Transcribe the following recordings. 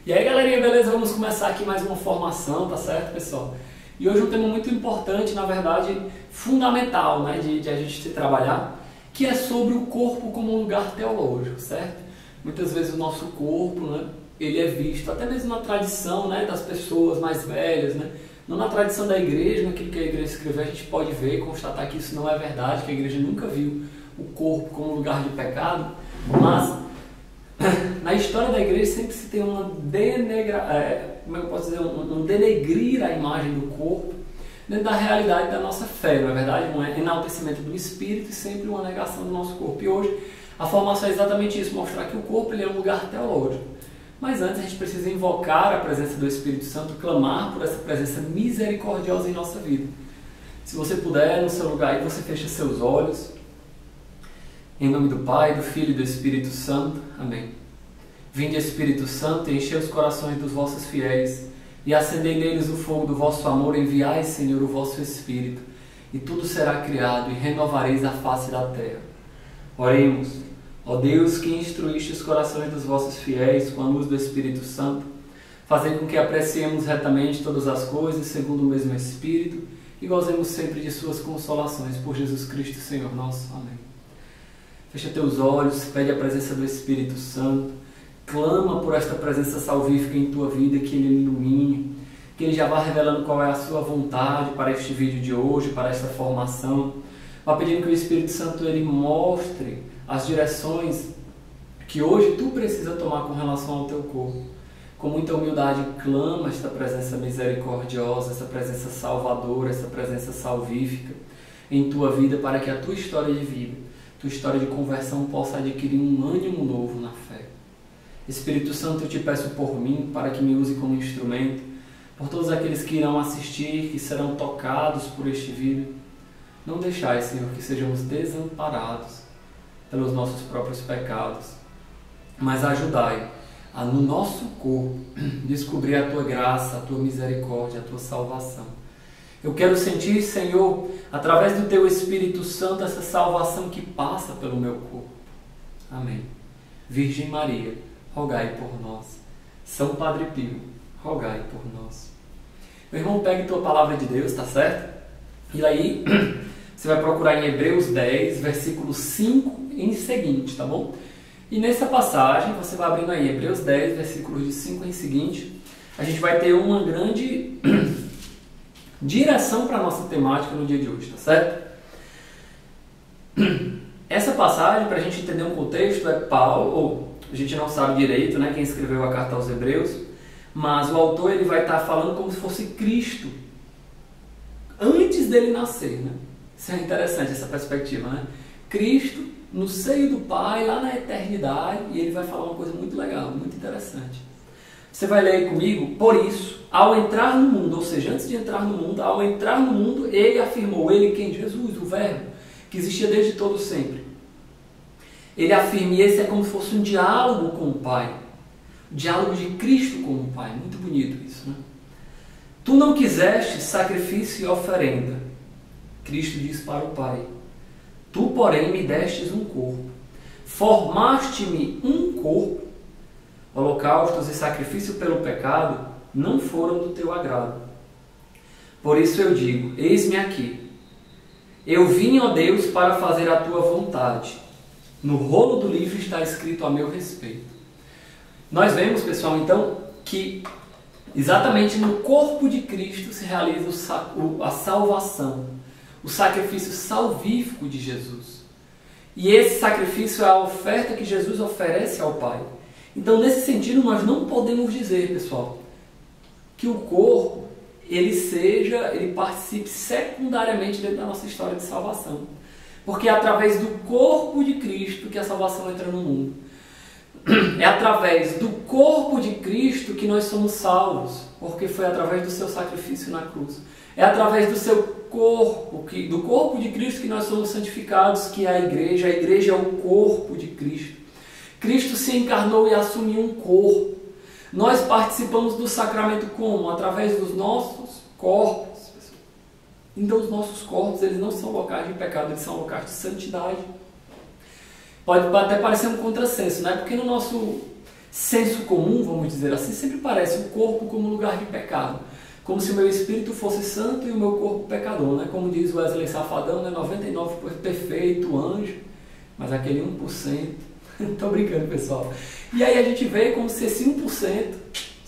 E aí, galerinha, beleza? Vamos começar aqui mais uma formação, tá certo, pessoal? E hoje um tema muito importante, na verdade, fundamental, né, de a gente se trabalhar, que é sobre o corpo como um lugar teológico, certo? Muitas vezes o nosso corpo, né, ele é visto, até mesmo na tradição, né, das pessoas mais velhas, né, não na tradição da igreja, naquilo que a igreja escreveu, a gente pode ver e constatar que isso não é verdade, que a igreja nunca viu o corpo como um lugar de pecado, mas na história da igreja sempre se tem uma um denegrir a imagem do corpo dentro da realidade da nossa fé, não é verdade? Um enaltecimento do espírito e sempre uma negação do nosso corpo. E hoje a formação é exatamente isso, mostrar que o corpo ele é um lugar teológico. Mas antes a gente precisa invocar a presença do Espírito Santo, clamar por essa presença misericordiosa em nossa vida. Se você puder, no seu lugar aí, você fecha seus olhos. Em nome do Pai, do Filho e do Espírito Santo. Amém. Vinde, Espírito Santo, e enchei os corações dos vossos fiéis, e acendei neles o fogo do vosso amor. Enviai, Senhor, o vosso Espírito, e tudo será criado, e renovareis a face da terra. Oremos. Ó Deus, que instruíste os corações dos vossos fiéis com a luz do Espírito Santo, fazei com que apreciemos retamente todas as coisas, segundo o mesmo Espírito, e gozemos sempre de suas consolações, por Jesus Cristo, Senhor nosso. Amém. Fecha teus olhos, pede a presença do Espírito Santo, clama por esta presença salvífica em tua vida, que Ele ilumine, que Ele já vá revelando qual é a sua vontade para este vídeo de hoje, para esta formação. Vá pedindo que o Espírito Santo Ele mostre as direções que hoje tu precisa tomar com relação ao teu corpo. Com muita humildade clama esta presença misericordiosa, essa presença salvadora, essa presença salvífica em tua vida, para que a tua história de vida, tua história de conversão possa adquirir um ânimo novo na fé. Espírito Santo, eu te peço por mim, para que me use como instrumento, por todos aqueles que irão assistir, que serão tocados por este vídeo. Não deixai, Senhor, que sejamos desamparados pelos nossos próprios pecados, mas ajudai a no nosso corpo descobrir a tua graça, a tua misericórdia, a tua salvação. Eu quero sentir, Senhor, através do teu Espírito Santo, essa salvação que passa pelo meu corpo. Amém. Virgem Maria, rogai por nós. São Padre Pio, rogai por nós. Meu irmão, pegue tua palavra de Deus, tá certo? E aí você vai procurar em Hebreus 10, versículo 5 em seguinte, tá bom? E nessa passagem, você vai abrindo aí Hebreus 10, versículos de 5 em seguinte, a gente vai ter uma grande direção para a nossa temática no dia de hoje, tá certo? Essa passagem, para a gente entender um contexto, é Paulo, ou a gente não sabe direito, né, quem escreveu a carta aos Hebreus, mas o autor ele vai estar falando como se fosse Cristo antes dele nascer, né? Isso é interessante, essa perspectiva, né? Cristo no seio do Pai, lá na eternidade, e ele vai falar uma coisa muito legal, muito interessante. Você vai ler aí comigo, por isso, ao entrar no mundo, ou seja, antes de entrar no mundo, ao entrar no mundo, ele afirmou, ele quem? Jesus, o Verbo, que existia desde todo sempre. Ele afirma, e esse é como se fosse um diálogo com o Pai, o diálogo de Cristo com o Pai, muito bonito isso, né? Tu não quiseste sacrifício e oferenda, Cristo diz para o Pai. Tu, porém, me destes um corpo. Formaste-me um corpo. Holocaustos e sacrifício pelo pecado não foram do teu agrado. Por isso eu digo, eis-me aqui. Eu vim, ó Deus, para fazer a tua vontade. No rolo do livro está escrito a meu respeito. Nós vemos, pessoal, então, que exatamente no corpo de Cristo se realiza a salvação. O sacrifício salvífico de Jesus. E esse sacrifício é a oferta que Jesus oferece ao Pai. Então, nesse sentido, nós não podemos dizer, pessoal, que o corpo ele participe secundariamente dentro da nossa história de salvação. Porque é através do corpo de Cristo que a salvação entra no mundo. É através do corpo de Cristo que nós somos salvos, porque foi através do seu sacrifício na cruz. É através do seu corpo, do corpo de Cristo que nós somos santificados, que é a igreja. A igreja é o corpo de Cristo. Cristo se encarnou e assumiu um corpo. Nós participamos do sacramento como? Através dos nossos corpos. Então os nossos corpos, eles não são locais de pecado, eles são locais de santidade. Pode até parecer um contrassenso, né? Porque no nosso senso comum, vamos dizer assim, sempre parece o corpo como lugar de pecado. Como se o meu espírito fosse santo e o meu corpo pecador, né? Como diz Wesley Safadão, né? 99% perfeito, anjo, mas aquele 1%, tô brincando, pessoal. E aí a gente vê como se esse 1%, vocês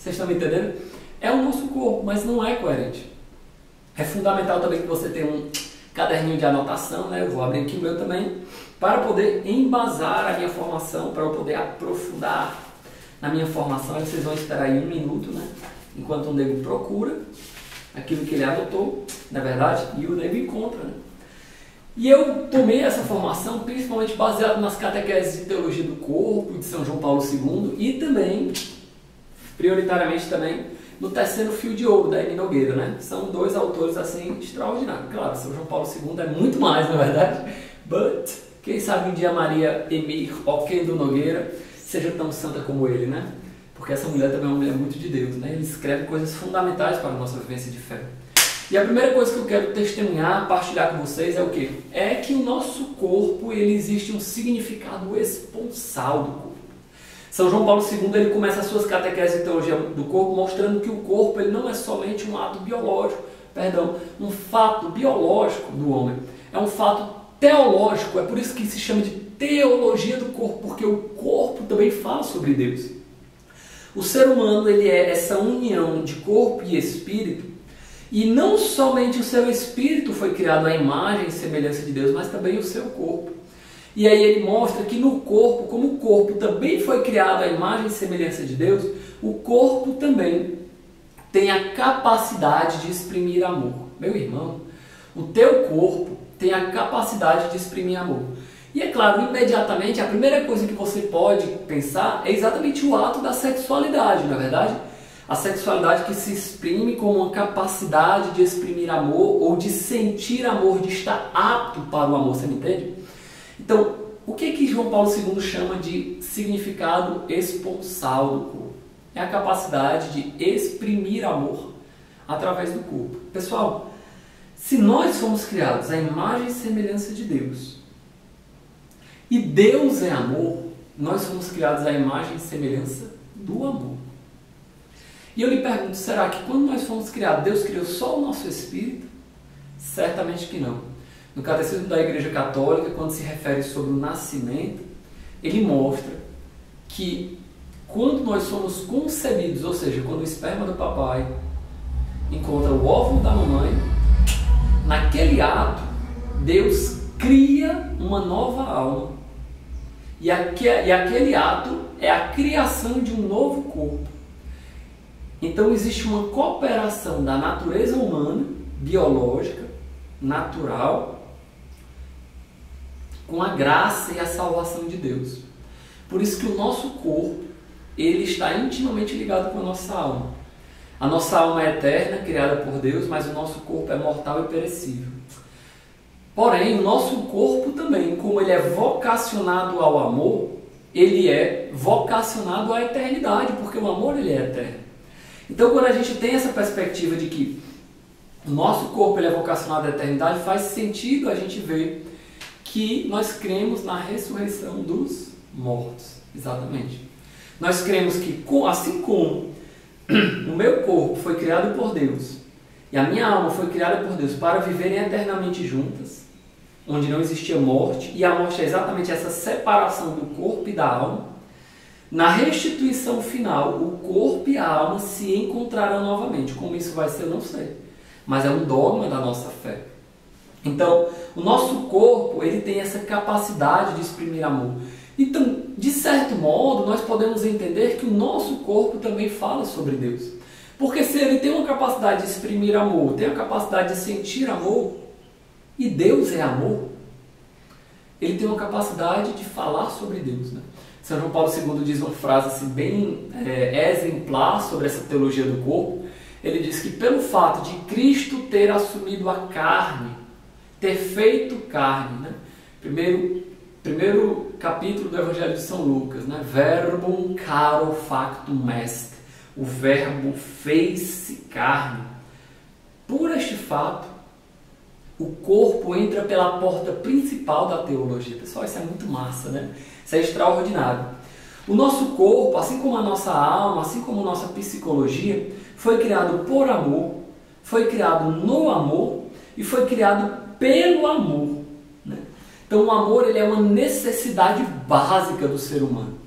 estão me entendendo? É o nosso corpo, mas não é coerente. É fundamental também que você tenha um caderninho de anotação, né? Eu vou abrir aqui o meu também, para poder embasar a minha formação, para eu poder aprofundar na minha formação. Aí vocês vão esperar aí 1 minuto, né? Enquanto o nego procura aquilo que ele anotou, na verdade, e o nego encontra, né? E eu tomei essa formação principalmente baseado nas catequeses de teologia do corpo de São João Paulo II e também, prioritariamente também, no Tecendo Fio de Ouro, da Eni Nogueira, né? São 2 autores assim extraordinários. Claro, São João Paulo II é muito mais, na verdade, but quem sabe um dia Maria Emir Oquendo Nogueira seja tão santa como ele, né? Porque essa mulher também é uma mulher muito de Deus, né? Ele escreve coisas fundamentais para a nossa vivência de fé. E a primeira coisa que eu quero testemunhar, partilhar com vocês é o quê? É que o nosso corpo, ele existe um significado esponsal do corpo. São João Paulo II, ele começa as suas catequeses de teologia do corpo mostrando que o corpo ele não é somente um ato biológico, um fato biológico do homem. É um fato teológico, é por isso que se chama de teologia do corpo, porque o corpo também fala sobre Deus. O ser humano ele é essa união de corpo e espírito, e não somente o seu espírito foi criado à imagem e semelhança de Deus, mas também o seu corpo. E aí ele mostra que no corpo, como o corpo também foi criado à imagem e semelhança de Deus, o corpo também tem a capacidade de exprimir amor. Meu irmão, o teu corpo tem a capacidade de exprimir amor. E é claro, imediatamente, a primeira coisa que você pode pensar é exatamente o ato da sexualidade, não é verdade? A sexualidade que se exprime como uma capacidade de exprimir amor ou de sentir amor, de estar apto para o amor, você me entende? Então, o que João Paulo II chama de significado esponsal do corpo? É a capacidade de exprimir amor através do corpo. Pessoal, se nós fomos criados à imagem e semelhança de Deus, e Deus é amor, nós fomos criados à imagem e semelhança do amor. E eu lhe pergunto, será que quando nós fomos criados, Deus criou só o nosso espírito? Certamente que não. No Catecismo da Igreja Católica, quando se refere sobre o nascimento, ele mostra que quando nós somos concebidos, ou seja, quando o esperma do papai encontra o óvulo da mamãe, naquele ato, Deus cria uma nova alma. E aquele ato é a criação de um novo corpo. Então existe uma cooperação da natureza humana, biológica, natural, com a graça e a salvação de Deus. Por isso que o nosso corpo, ele está intimamente ligado com a nossa alma. A nossa alma é eterna, criada por Deus, mas o nosso corpo é mortal e perecível. Porém, o nosso corpo também, como ele é vocacionado ao amor, ele é vocacionado à eternidade, porque o amor ele é eterno. Então, quando a gente tem essa perspectiva de que o nosso corpo ele é vocacionado à eternidade, faz sentido a gente ver que nós cremos na ressurreição dos mortos. Exatamente. Nós cremos que, assim como o meu corpo foi criado por Deus e a minha alma foi criada por Deus para viverem eternamente juntas, onde não existia morte, e a morte é exatamente essa separação do corpo e da alma, na restituição final, o corpo e a alma se encontrarão novamente. Como isso vai ser, eu não sei. Mas é um dogma da nossa fé. Então, o nosso corpo, ele tem essa capacidade de exprimir amor. Então, de certo modo, nós podemos entender que o nosso corpo também fala sobre Deus. Porque se ele tem uma capacidade de exprimir amor, tem a capacidade de sentir amor, e Deus é amor, ele tem uma capacidade de falar sobre Deus, né? São João Paulo II diz uma frase assim, bem exemplar sobre essa teologia do corpo. Ele diz que pelo fato de Cristo ter assumido a carne, ter feito carne, né? Primeiro capítulo do Evangelho de São Lucas, né? Verbum caro factum est. O verbo fez-se carne. Por este fato, o corpo entra pela porta principal da teologia. Pessoal, isso é muito massa, né? Isso é extraordinário. O nosso corpo, assim como a nossa alma, assim como a nossa psicologia, foi criado por amor, foi criado no amor e foi criado pelo amor, né? Então o amor ele é uma necessidade básica do ser humano.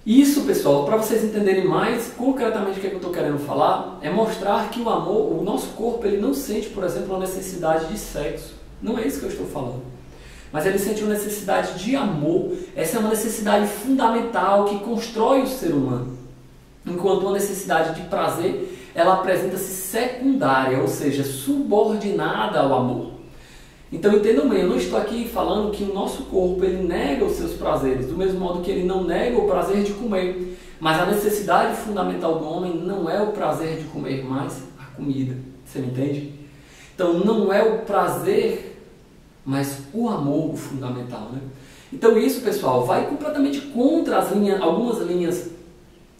Isso, pessoal, para vocês entenderem mais concretamente o que é que eu estou querendo falar, é mostrar que o amor, o nosso corpo, ele não sente, por exemplo, uma necessidade de sexo. Não é isso que eu estou falando. Mas ele sente uma necessidade de amor. Essa é uma necessidade fundamental que constrói o ser humano. Enquanto uma necessidade de prazer, ela apresenta-se secundária, ou seja, subordinada ao amor. Então entendam bem, eu não estou aqui falando que o nosso corpo ele nega os seus prazeres, do mesmo modo que ele não nega o prazer de comer. Mas a necessidade fundamental do homem não é o prazer de comer, mas a comida. Você me entende? Então não é o prazer, mas o amor o fundamental, né? Então isso, pessoal, vai completamente contra algumas linhas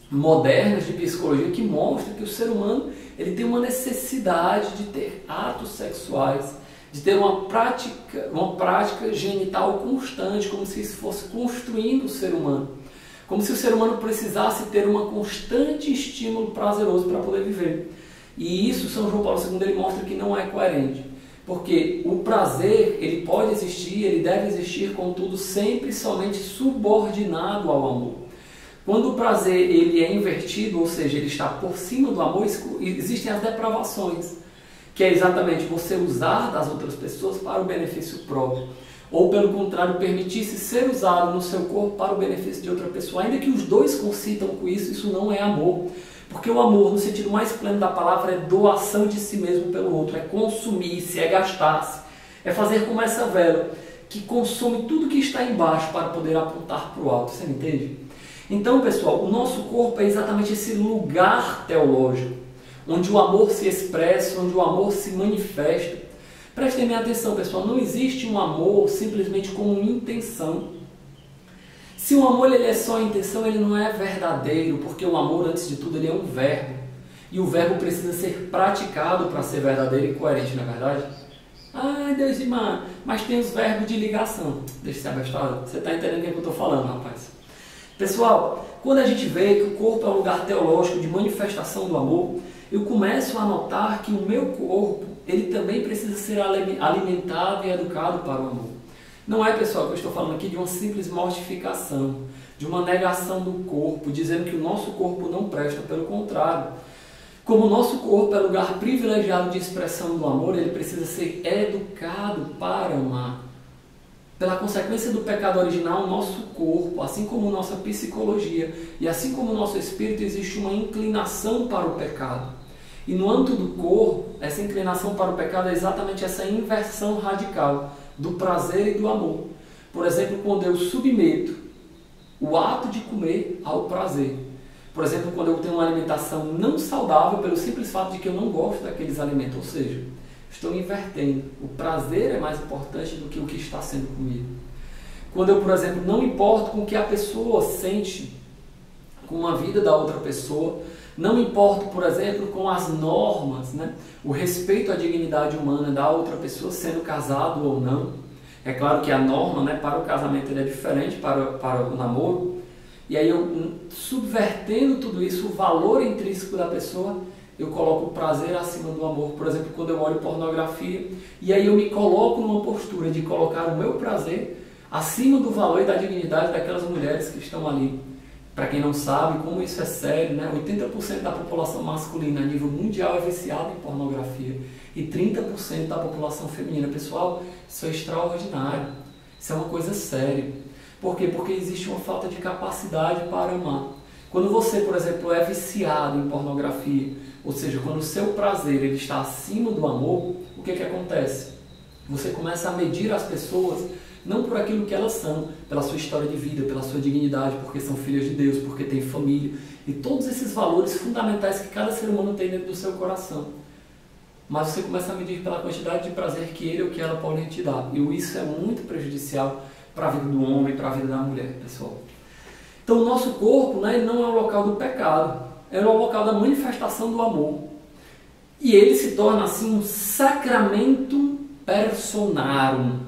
modernas de psicologia que mostram que o ser humano ele tem uma necessidade de ter atos sexuais, de ter uma prática genital constante, como se isso fosse construindo o ser humano. Como se o ser humano precisasse ter um constante estímulo prazeroso para poder viver. E isso, São João Paulo II, ele mostra que não é coerente. Porque o prazer, ele pode existir, ele deve existir, contudo, sempre e somente subordinado ao amor. Quando o prazer ele é invertido, ou seja, ele está por cima do amor, existem as depravações, que é exatamente você usar das outras pessoas para o benefício próprio. Ou, pelo contrário, permitir-se ser usado no seu corpo para o benefício de outra pessoa. Ainda que os dois consintam com isso, isso não é amor. Porque o amor, no sentido mais pleno da palavra, é doação de si mesmo pelo outro, é consumir-se, é gastar-se, é fazer como essa vela, que consome tudo que está embaixo para poder apontar para o alto. Você me entende? Então, pessoal, o nosso corpo é exatamente esse lugar teológico, onde o amor se expressa, onde o amor se manifesta. Prestem minha atenção, pessoal, não existe um amor simplesmente como intenção. Se o amor ele é só intenção, ele não é verdadeiro, porque o amor, antes de tudo, ele é um verbo. E o verbo precisa ser praticado para ser verdadeiro e coerente, não é verdade? Ai, Deus, irmã, mas tem os verbos de ligação. Deixa eu ser abestado. Você está entendendo o que eu estou falando, rapaz? Pessoal, quando a gente vê que o corpo é um lugar teológico de manifestação do amor, eu começo a notar que o meu corpo, ele também precisa ser alimentado e educado para o amor. Não é, pessoal, que eu estou falando aqui de uma simples mortificação, de uma negação do corpo, dizendo que o nosso corpo não presta, pelo contrário. Como o nosso corpo é lugar privilegiado de expressão do amor, ele precisa ser educado para amar. Pela consequência do pecado original, o nosso corpo, assim como nossa psicologia e assim como o nosso espírito, existe uma inclinação para o pecado. E no âmbito do corpo, essa inclinação para o pecado é exatamente essa inversão radical do prazer e do amor. Por exemplo, quando eu submeto o ato de comer ao prazer. Por exemplo, quando eu tenho uma alimentação não saudável pelo simples fato de que eu não gosto daqueles alimentos, ou seja, estou invertendo. O prazer é mais importante do que o que está sendo comido. Quando eu, por exemplo, não importo com o que a pessoa sente com a vida da outra pessoa, não me importo, por exemplo, com as normas, né? O respeito à dignidade humana da outra pessoa, sendo casado ou não. É claro que a norma, né, para o casamento ele é diferente para o namoro. E aí eu, subvertendo tudo isso, o valor intrínseco da pessoa, eu coloco o prazer acima do amor. Por exemplo, quando eu olho pornografia, e aí eu me coloco numa postura de colocar o meu prazer acima do valor e da dignidade daquelas mulheres que estão ali. Para quem não sabe como isso é sério, né? 80% da população masculina a nível mundial é viciada em pornografia e 30% da população feminina. Pessoal, isso é extraordinário, isso é uma coisa séria. Por quê? Porque existe uma falta de capacidade para amar. Quando você, por exemplo, é viciado em pornografia, ou seja, quando o seu prazer ele está acima do amor, o que acontece? Você começa a medir as pessoas não por aquilo que elas são, pela sua história de vida, pela sua dignidade, porque são filhas de Deus, porque têm família, e todos esses valores fundamentais que cada ser humano tem dentro do seu coração. Mas você começa a medir pela quantidade de prazer que ele ou que ela podem te dar. E isso é muito prejudicial para a vida do homem, para a vida da mulher, pessoal. Então o nosso corpo, né, ele não é o local do pecado, é o local da manifestação do amor. E ele se torna assim um sacramento personarum.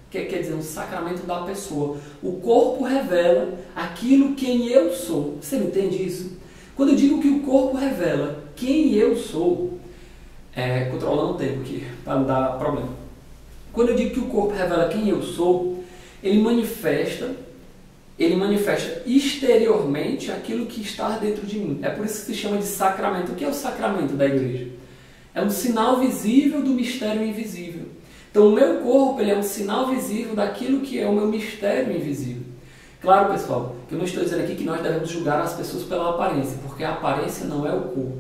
O que quer dizer um sacramento da pessoa. O corpo revela aquilo quem eu sou. Você me entende isso? Quando eu digo que o corpo revela quem eu sou, controlando o tempo aqui, para não dar problema. Quando eu digo que o corpo revela quem eu sou, ele manifesta exteriormente aquilo que está dentro de mim. É por isso que se chama de sacramento. O que é o sacramento da igreja? É um sinal visível do mistério invisível. Então o meu corpo ele é um sinal visível daquilo que é o meu mistério invisível. Claro, pessoal, que eu não estou dizendo aqui que nós devemos julgar as pessoas pela aparência, porque a aparência não é o corpo.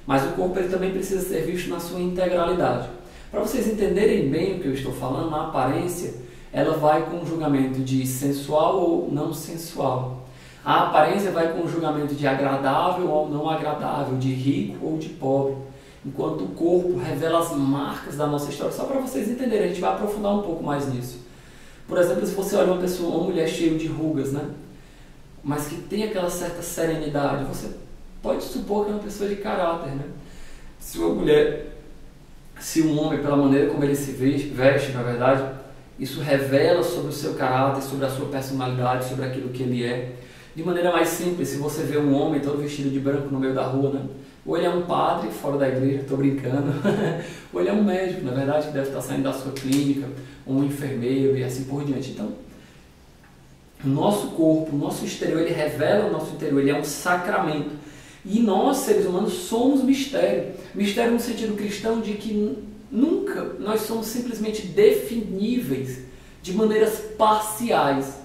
Mas o corpo ele também precisa ser visto na sua integralidade. Para vocês entenderem bem o que eu estou falando, a aparência ela vai com um julgamento de sensual ou não sensual. A aparência vai com um julgamento de agradável ou não agradável, de rico ou de pobre. Enquanto o corpo revela as marcas da nossa história. Só para vocês entenderem, a gente vai aprofundar um pouco mais nisso. Por exemplo, se você olha uma pessoa, uma mulher cheia de rugas, né? Mas que tem aquela certa serenidade, você pode supor que é uma pessoa de caráter, né? Se uma mulher, se um homem, pela maneira como ele se veste, na verdade, isso revela sobre o seu caráter, sobre a sua personalidade, sobre aquilo que ele é. De maneira mais simples, se você vê um homem todo vestido de branco no meio da rua, né? Ou ele é um padre fora da igreja, estou brincando, ou ele é um médico, na verdade, que deve estar saindo da sua clínica, ou um enfermeiro e assim por diante. Então, o nosso corpo, o nosso exterior, ele revela o nosso interior, ele é um sacramento. E nós, seres humanos, somos mistério. Mistério no sentido cristão de que nunca nós somos simplesmente definíveis de maneiras parciais.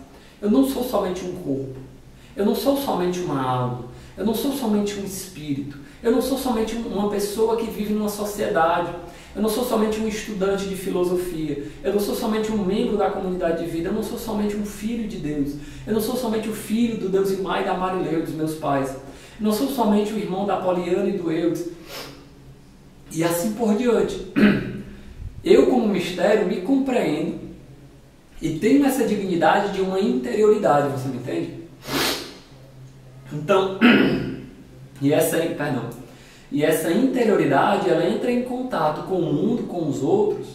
Eu não sou somente um corpo, eu não sou somente uma alma, eu não sou somente um espírito, eu não sou somente uma pessoa que vive numa sociedade, eu não sou somente um estudante de filosofia, eu não sou somente um membro da comunidade de vida, eu não sou somente um filho de Deus, eu não sou somente o filho do Deusimar e da Marileu, dos meus pais, eu não sou somente o irmão da Poliana e do Eudes, e assim por diante. Eu, como mistério, me compreendo e tenho essa dignidade de uma interioridade, você me entende? Então, e essa interioridade, ela entra em contato com o mundo, com os outros,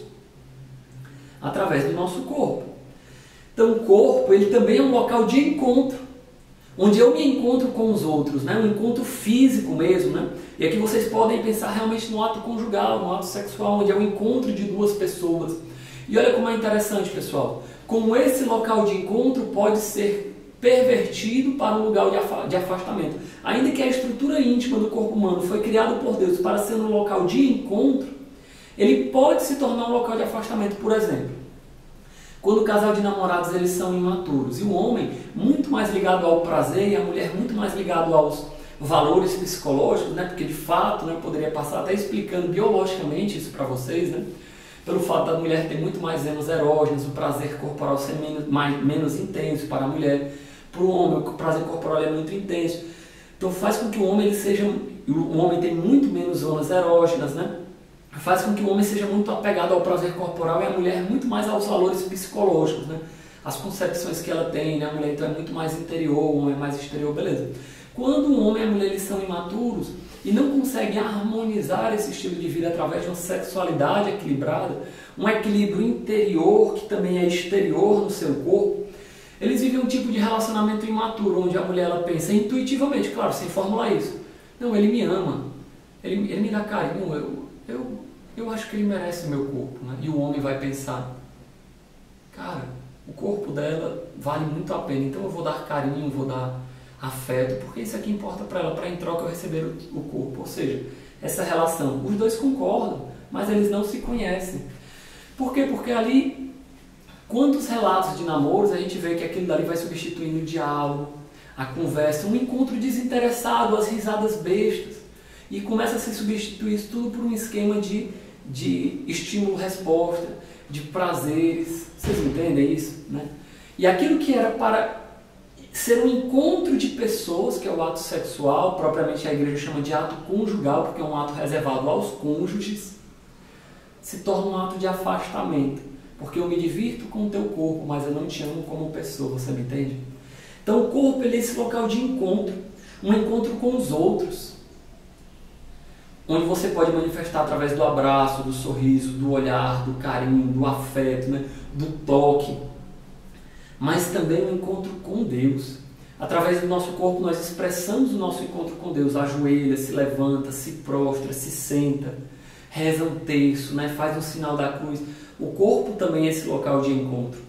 através do nosso corpo. Então, o corpo, ele também é um local de encontro, onde eu me encontro com os outros, né? Um encontro físico mesmo, né? E aqui vocês podem pensar realmente no ato conjugal, no ato sexual, onde é o encontro de duas pessoas. E olha como é interessante, pessoal, como esse local de encontro pode ser pervertido para um lugar de afastamento. Ainda que a estrutura íntima do corpo humano foi criada por Deus para ser um local de encontro, ele pode se tornar um local de afastamento. Por exemplo, quando o casal de namorados eles são imaturos, e o homem muito mais ligado ao prazer e a mulher muito mais ligado aos valores psicológicos, né? Porque de fato, né, eu poderia passar até explicando biologicamente isso para vocês, né? Pelo fato da mulher ter muito mais zenas erógenas, o prazer corporal ser menos intenso para a mulher. Para o homem, o prazer corporal é muito intenso. Então faz com que o homem o homem tem muito menos zonas erógenas, né? Faz com que o homem seja muito apegado ao prazer corporal e a mulher muito mais aos valores psicológicos, né? As concepções que ela tem, né? A mulher então é muito mais interior, o homem é mais exterior, beleza. Quando o homem e a mulher eles são imaturos e não conseguem harmonizar esse estilo de vida através de uma sexualidade equilibrada, um equilíbrio interior que também é exterior no seu corpo, eles vivem um tipo de relacionamento imaturo, onde a mulher ela pensa intuitivamente, claro, sem formular isso. Não, ele me ama, ele me dá carinho, eu acho que ele merece o meu corpo, né? E o homem vai pensar, cara, o corpo dela vale muito a pena, então eu vou dar carinho, vou dar afeto, porque isso aqui importa para ela, para em troca eu receber o corpo. Ou seja, essa relação, os dois concordam, mas eles não se conhecem. Por quê? Porque ali, quantos relatos de namoros a gente vê que aquilo dali vai substituindo o diálogo, a conversa, um encontro desinteressado, as risadas bestas, e começa a se substituir isso tudo por um esquema de estímulo-resposta, de prazeres. Vocês entendem isso, né? E aquilo que era para ser um encontro de pessoas, que é o ato sexual, propriamente a igreja chama de ato conjugal, porque é um ato reservado aos cônjuges, se torna um ato de afastamento, porque eu me divirto com o teu corpo, mas eu não te amo como pessoa, você me entende? Então o corpo ele é esse local de encontro, um encontro com os outros. onde você pode manifestar através do abraço, do sorriso, do olhar, do carinho, do afeto, né? Do toque, mas também o encontro com Deus. Através do nosso corpo nós expressamos o nosso encontro com Deus, ajoelha, se levanta, se prostra, se senta, reza um terço, né? Faz um sinal da cruz. O corpo também é esse local de encontro.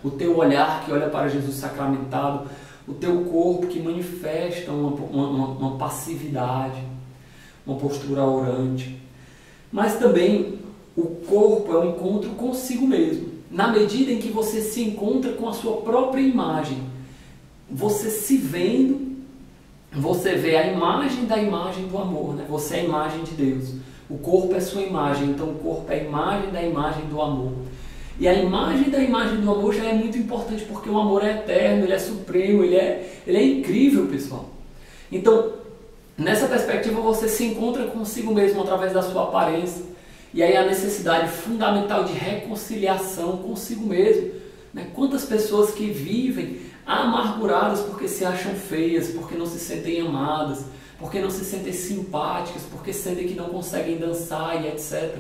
O teu olhar que olha para Jesus sacramentado, o teu corpo que manifesta uma passividade, uma postura orante. Mas também o corpo é um encontro consigo mesmo. Na medida em que você se encontra com a sua própria imagem, você se vendo, você vê a imagem da imagem do amor, né? Você é a imagem de Deus. O corpo é sua imagem, então o corpo é a imagem da imagem do amor. E a imagem da imagem do amor já é muito importante, porque o amor é eterno, ele é supremo, ele é incrível, pessoal. Então, nessa perspectiva, você se encontra consigo mesmo através da sua aparência. E aí a necessidade fundamental de reconciliação consigo mesmo. Né? Quantas pessoas que vivem amarguradas porque se acham feias, porque não se sentem amadas, porque não se sentem simpáticas, porque sentem que não conseguem dançar e etc.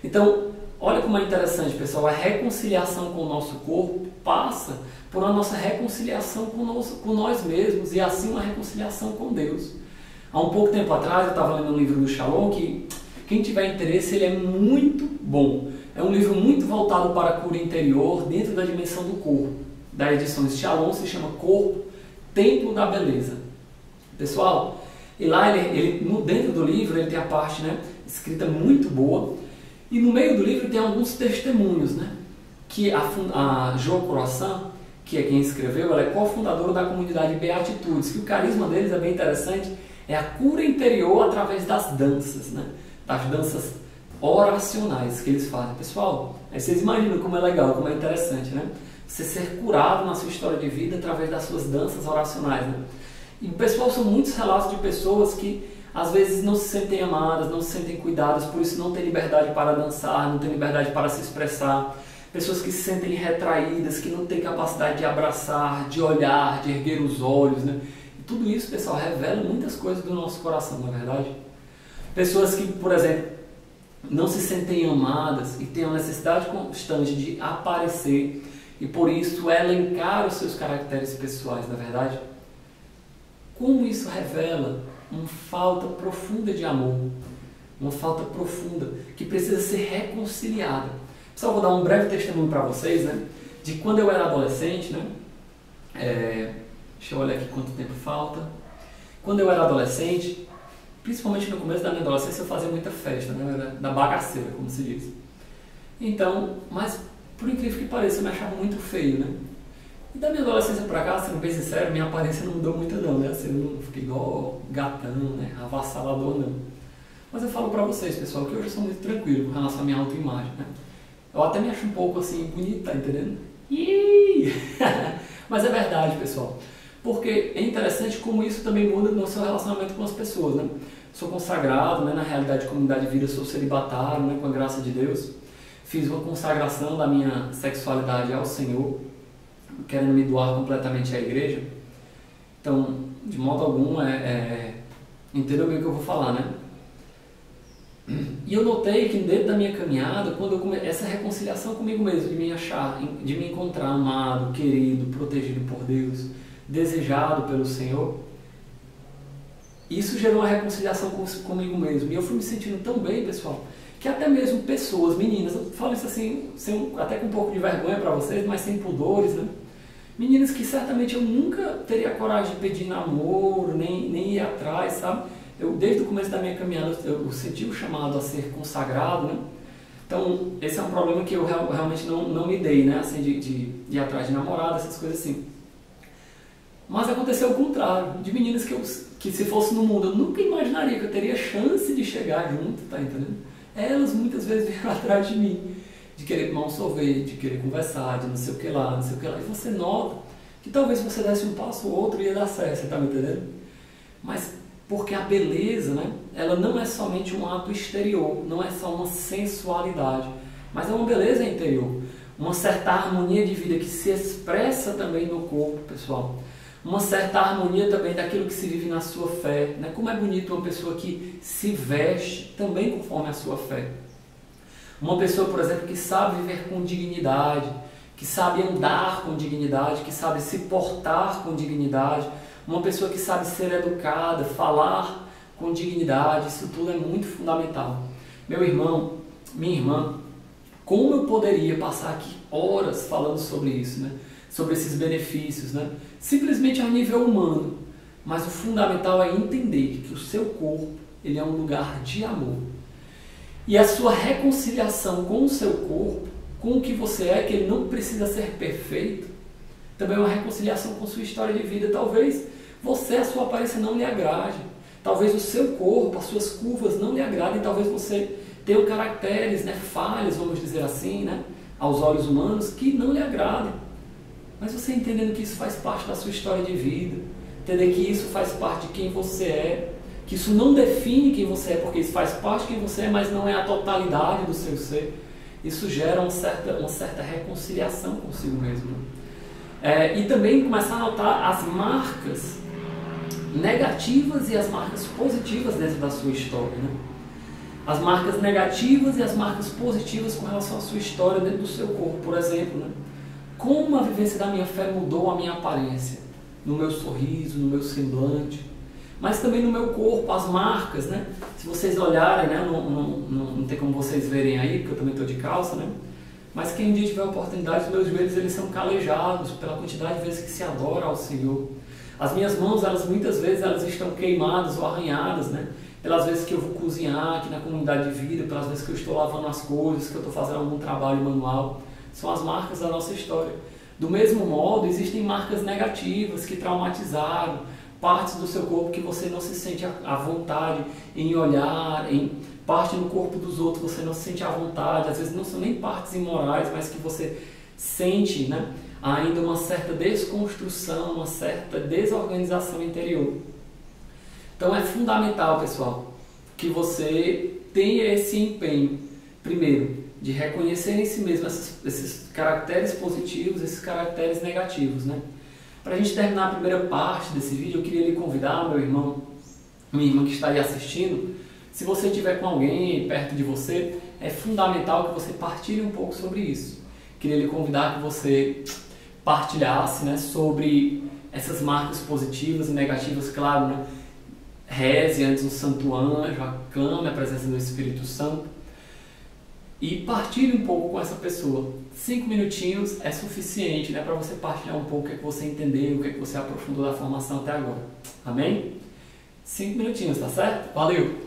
Então, olha como é interessante, pessoal, a reconciliação com o nosso corpo passa por a nossa reconciliação com nós mesmos e assim uma reconciliação com Deus. Há um pouco tempo atrás eu estava lendo um livro do Shalom que, quem tiver interesse, ele é muito bom. É um livro muito voltado para a cura interior dentro da dimensão do corpo. Da edição Shalom, se chama Corpo, Templo da Beleza. Pessoal, e lá dentro do livro ele tem a parte, né, escrita muito boa. E no meio do livro tem alguns testemunhos, né? Que a Jo Croissant, que é quem escreveu, ela é cofundadora da comunidade Beatitudes, que o carisma deles é bem interessante, é a cura interior através das danças, né? Das danças oracionais que eles fazem. Pessoal, aí vocês imaginam como é legal, como é interessante, né? Você ser curado na sua história de vida através das suas danças oracionais, né? E, pessoal, são muitos relatos de pessoas que às vezes não se sentem amadas, não se sentem cuidadas, por isso não tem liberdade para dançar, não tem liberdade para se expressar. Pessoas que se sentem retraídas, que não têm capacidade de abraçar, de olhar, de erguer os olhos, né? E tudo isso, pessoal, revela muitas coisas do nosso coração, não é verdade? Pessoas que, por exemplo, não se sentem amadas e têm uma necessidade constante de aparecer e por isso elencar os seus caracteres pessoais, não é verdade? Como isso revela uma falta profunda de amor, uma falta profunda que precisa ser reconciliada. Pessoal, vou dar um breve testemunho para vocês, né, de quando eu era adolescente, né, deixa eu olhar aqui quanto tempo falta. Quando eu era adolescente, principalmente no começo da minha adolescência, eu fazia muita festa, né, eu era da bagaceira, como se diz. Então, mas por incrível que pareça, eu me achava muito feio, né. E da minha adolescência pra cá, sendo bem sincero, minha aparência não mudou muito não, né? Assim, eu não fiquei igual gatão, né? Avassalador, não. Mas eu falo pra vocês, pessoal, que hoje eu sou muito tranquilo com relação à minha autoimagem, né? Eu até me acho um pouco assim, bonito, tá entendendo? Mas é verdade, pessoal. Porque é interessante como isso também muda no seu relacionamento com as pessoas, né? Sou consagrado, né? Na realidade, de comunidade de vida, sou celibatário, né? Com a graça de Deus. Fiz uma consagração da minha sexualidade ao Senhor, querendo me doar completamente à igreja. Então, de modo algum, entendeu bem o que eu vou falar, né? E eu notei que dentro da minha caminhada, quando eu essa reconciliação comigo mesmo, de me achar, de me encontrar amado, querido, protegido por Deus, desejado pelo Senhor, isso gerou uma reconciliação comigo mesmo. E eu fui me sentindo tão bem, pessoal, que até mesmo pessoas, meninas, eu falo isso assim, até com um pouco de vergonha para vocês, mas sem pudores, né? Meninas que certamente eu nunca teria coragem de pedir namoro, nem ir atrás, sabe? Desde o começo da minha caminhada, eu senti o chamado a ser consagrado, né? Então, esse é um problema que eu realmente não me dei, né? Assim, de ir atrás de namorada, essas coisas assim. Mas aconteceu o contrário, de meninas que se fosse no mundo, eu nunca imaginaria que eu teria chance de chegar junto, tá entendendo? Elas muitas vezes vieram atrás de mim, de querer tomar um sorvete, de querer conversar, de não sei o que lá, não sei o que lá. E você nota que talvez você desse um passo ou outro e ia dar certo, você tá me entendendo? Mas porque a beleza, né, ela não é somente um ato exterior, não é só uma sensualidade, mas é uma beleza interior, uma certa harmonia de vida que se expressa também no corpo, pessoal. uma certa harmonia também daquilo que se vive na sua fé, né? Como é bonito uma pessoa que se veste também conforme a sua fé. Uma pessoa, por exemplo, que sabe viver com dignidade, que sabe andar com dignidade, que sabe se portar com dignidade, uma pessoa que sabe ser educada, falar com dignidade, isso tudo é muito fundamental. Meu irmão, minha irmã, como eu poderia passar aqui horas falando sobre isso, né? Sobre esses benefícios, né? Simplesmente a nível humano, mas o fundamental é entender que o seu corpo ele é um lugar de amor. E a sua reconciliação com o seu corpo, com o que você é, que ele não precisa ser perfeito, também é uma reconciliação com sua história de vida. Talvez você, a sua aparência não lhe agrade, talvez o seu corpo, as suas curvas não lhe agradem, talvez você tenha caracteres, né, falhas, vamos dizer assim, né, aos olhos humanos, que não lhe agradem. Mas você entendendo que isso faz parte da sua história de vida, entender que isso faz parte de quem você é, que isso não define quem você é, porque isso faz parte de quem você é, mas não é a totalidade do seu ser, isso gera uma certa reconciliação consigo mesmo. E também começar a notar as marcas negativas e as marcas positivas dentro da sua história, né? As marcas negativas e as marcas positivas com relação à sua história dentro do seu corpo, por exemplo, né? Como a vivência da minha fé mudou a minha aparência, no meu sorriso, no meu semblante, mas também no meu corpo, as marcas, né? Se vocês olharem, né? Não tem como vocês verem aí, porque eu também estou de calça, né? Mas quem um dia tiver a oportunidade, os meus joelhos eles são calejados pela quantidade de vezes que se adora ao Senhor. As minhas mãos, elas muitas vezes elas estão queimadas ou arranhadas, né? Pelas vezes que eu vou cozinhar aqui na comunidade de vida, pelas vezes que eu estou lavando as coisas, que eu estou fazendo algum trabalho manual. São as marcas da nossa história. Do mesmo modo, existem marcas negativas que traumatizaram, partes do seu corpo que você não se sente à vontade em olhar, em parte no corpo dos outros você não se sente à vontade, às vezes não são nem partes imorais, mas que você sente, né, ainda uma certa desconstrução, uma certa desorganização interior. Então é fundamental, pessoal, que você tenha esse empenho, primeiro, de reconhecer em si mesmo esses caracteres positivos, esses caracteres negativos, né? Para a gente terminar a primeira parte desse vídeo, eu queria lhe convidar, meu irmão, minha irmã que está aí assistindo, se você estiver com alguém perto de você, é fundamental que você partilhe um pouco sobre isso. Queria lhe convidar que você partilhasse, né, sobre essas marcas positivas e negativas, claro, né? Reze antes um santo anjo, aclame a presença do Espírito Santo e partilhe um pouco com essa pessoa. 5 minutinhos é suficiente, né, para você partilhar um pouco o que é que você entendeu, o que é que você aprofundou da formação até agora. Amém? 5 minutinhos, tá certo? Valeu!